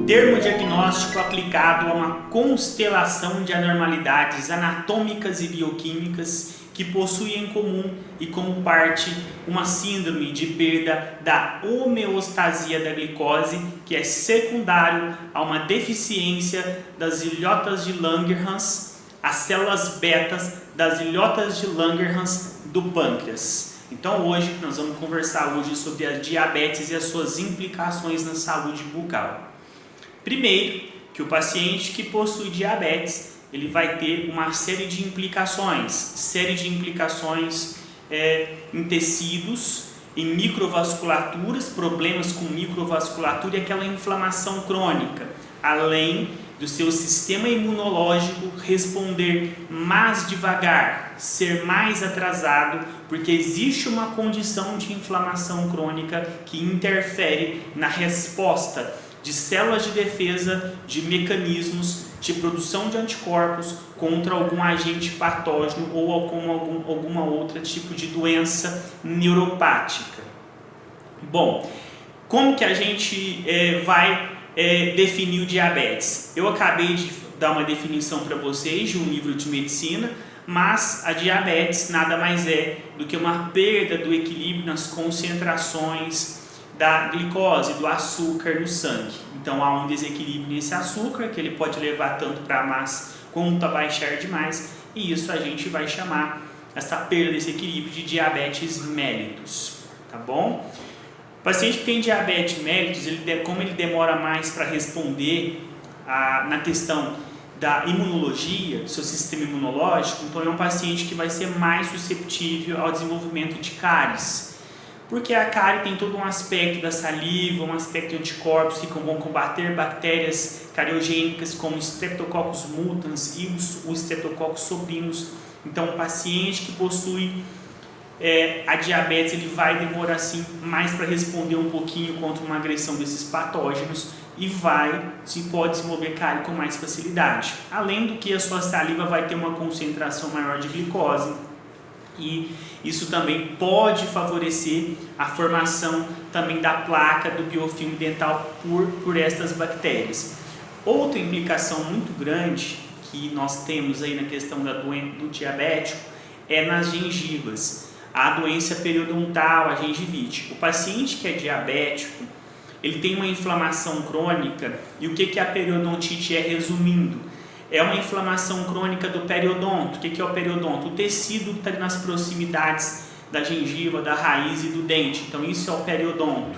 Termo diagnóstico aplicado a uma constelação de anormalidades anatômicas e bioquímicas que possuem em comum e como parte uma síndrome de perda da homeostasia da glicose, que é secundário a uma deficiência das ilhotas de Langerhans, as células betas das ilhotas de Langerhans do pâncreas. Então hoje nós vamos conversar sobre a diabetes e as suas implicações na saúde bucal. Primeiro, que o paciente que possui diabetes, ele vai ter uma série de implicações em tecidos, em microvasculaturas, problemas com microvasculatura e aquela inflamação crônica, além do seu sistema imunológico responder mais devagar, ser mais atrasado, porque existe uma condição de inflamação crônica que interfere na resposta de células de defesa, de mecanismos de produção de anticorpos contra algum agente patógeno ou alguma outra tipo de doença neuropática. Bom, como que a gente vai definir o diabetes? Eu acabei de dar uma definição para vocês de um livro de medicina, mas a diabetes nada mais é do que uma perda do equilíbrio nas concentrações da glicose, do açúcar no sangue. Então há um desequilíbrio nesse açúcar que ele pode levar tanto para mais quanto a baixar demais, e isso a gente vai chamar essa perda desse equilíbrio de diabetes mellitus, tá bom? O paciente que tem diabetes mellitus, como ele demora mais para responder na questão da imunologia, do seu sistema imunológico, então é um paciente que vai ser mais susceptível ao desenvolvimento de cáries. Porque a cárie tem todo um aspecto da saliva, um aspecto de anticorpos que vão combater bactérias cariogênicas como Streptococcus mutans e o Streptococcus supinus. Então, o paciente que possui a diabetes, ele vai demorar assim mais para responder um pouquinho contra uma agressão desses patógenos e pode desenvolver cárie com mais facilidade. Além do que a sua saliva vai ter uma concentração maior de glicose, e isso também pode favorecer a formação também da placa do biofilme dental por estas bactérias. Outra implicação muito grande que nós temos aí na questão do diabético é nas gengivas, a doença periodontal, a gengivite. O paciente que é diabético, ele tem uma inflamação crônica, e o que a periodontite é, resumindo? É uma inflamação crônica do periodonto. O que é o periodonto? O tecido que está nas proximidades da gengiva, da raiz e do dente. Então isso é o periodonto.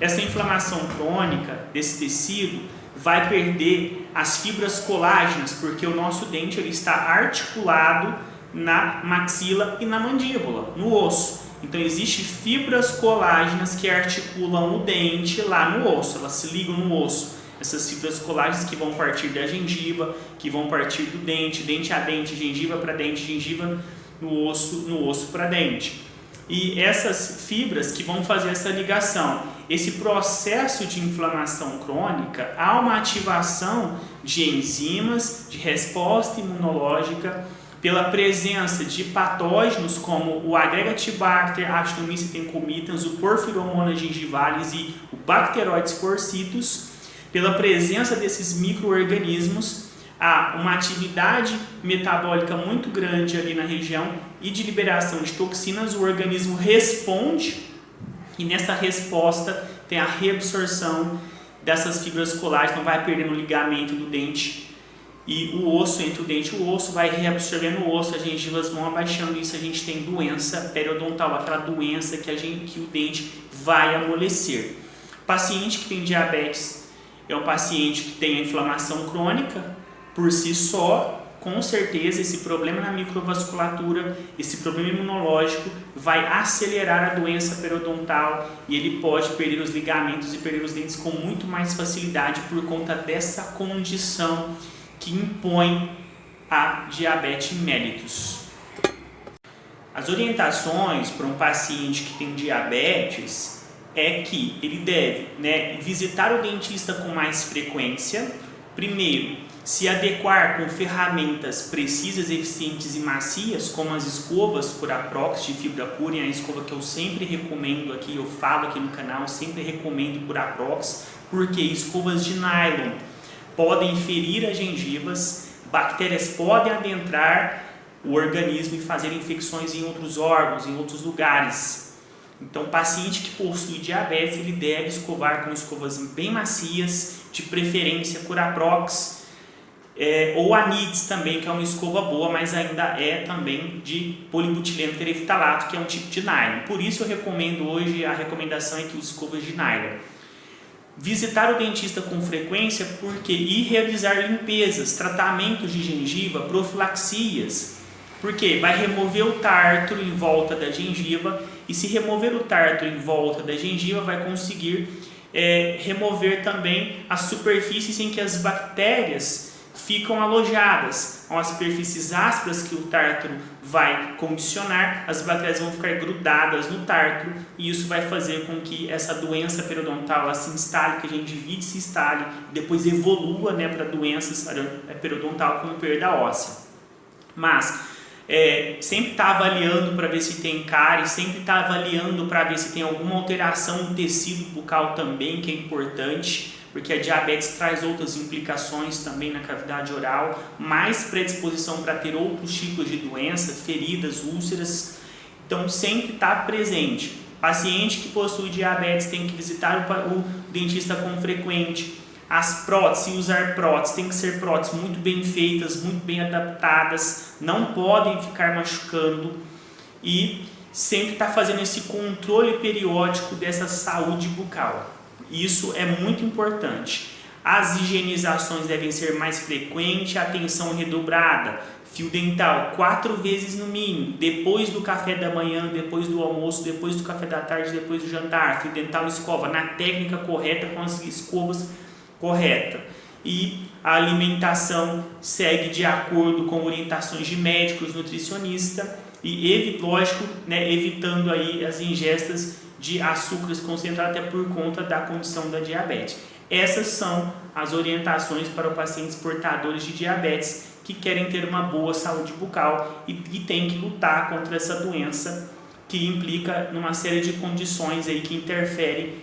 Essa inflamação crônica desse tecido vai perder as fibras colágenas, porque o nosso dente ele está articulado na maxila e na mandíbula, no osso. Então existem fibras colágenas que articulam o dente lá no osso, elas se ligam no osso. Essas fibras colágenas que vão partir da gengiva, que vão partir do dente, dente a dente, gengiva para dente, gengiva no osso para dente. E essas fibras que vão fazer essa ligação, esse processo de inflamação crônica, há uma ativação de enzimas, de resposta imunológica, pela presença de patógenos como o Aggregatibacter, Actinomyces tencomitans, o Porphyromonas gingivalis e o Bacteroides forcitus. Pela presença desses micro-organismos, há uma atividade metabólica muito grande ali na região e de liberação de toxinas, o organismo responde, e nessa resposta tem a reabsorção dessas fibras colágenas, então vai perdendo o ligamento do dente e o osso, entre o dente e o osso, vai reabsorvendo o osso, as gengivas vão abaixando, isso a gente tem doença periodontal, aquela doença que o dente vai amolecer. Paciente que tem diabetes é um paciente que tem a inflamação crônica por si só, com certeza esse problema na microvasculatura, esse problema imunológico vai acelerar a doença periodontal e ele pode perder os ligamentos e perder os dentes com muito mais facilidade por conta dessa condição que impõe a diabetes mellitus. As orientações para um paciente que tem diabetes é que ele deve visitar o dentista com mais frequência. Primeiro, se adequar com ferramentas precisas, eficientes e macias, como as escovas Curaprox de fibra pura, a escova que eu sempre recomendo aqui, eu falo aqui no canal, sempre recomendo Curaprox, porque escovas de nylon podem ferir as gengivas, bactérias podem adentrar o organismo e fazer infecções em outros órgãos, em outros lugares. Então, o paciente que possui diabetes, ele deve escovar com escovas bem macias, de preferência Curaprox, ou a NIDS também, que é uma escova boa, mas ainda é também de polibutileno tereftalato, que é um tipo de nylon. Por isso eu recomendo hoje, a recomendação é que use escovas de nylon. Visitar o dentista com frequência e realizar limpezas, tratamentos de gengiva, profilaxias, porque vai remover o tártaro em volta da gengiva, e se remover o tártaro em volta da gengiva, vai conseguir remover também as superfícies em que as bactérias ficam alojadas. São as superfícies ásperas que o tártaro vai condicionar, as bactérias vão ficar grudadas no tártaro, e isso vai fazer com que essa doença periodontal se instale, que a gengivite se instale, depois evolua para doenças periodontal com perda óssea. Mas sempre está avaliando para ver se tem cárie, sempre está avaliando para ver se tem alguma alteração no tecido bucal também, que é importante, porque a diabetes traz outras implicações também na cavidade oral, mais predisposição para ter outros tipos de doença, feridas, úlceras. Então sempre está presente. Paciente que possui diabetes tem que visitar o dentista com frequência. As próteses, usar próteses, tem que ser próteses muito bem feitas, muito bem adaptadas, não podem ficar machucando, e sempre está fazendo esse controle periódico dessa saúde bucal. Isso é muito importante. As higienizações devem ser mais frequentes, atenção redobrada, fio dental 4 vezes no mínimo, depois do café da manhã, depois do almoço, depois do café da tarde, depois do jantar, fio dental escova na técnica correta, com as escovas correta. E a alimentação segue de acordo com orientações de médicos, nutricionista, e lógico, evitando aí as ingestas de açúcares concentrados, até por conta da condição da diabetes. Essas são as orientações para os pacientes portadores de diabetes que querem ter uma boa saúde bucal e tem que lutar contra essa doença, que implica numa série de condições aí que interferem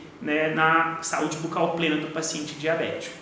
na saúde bucal plena do paciente diabético.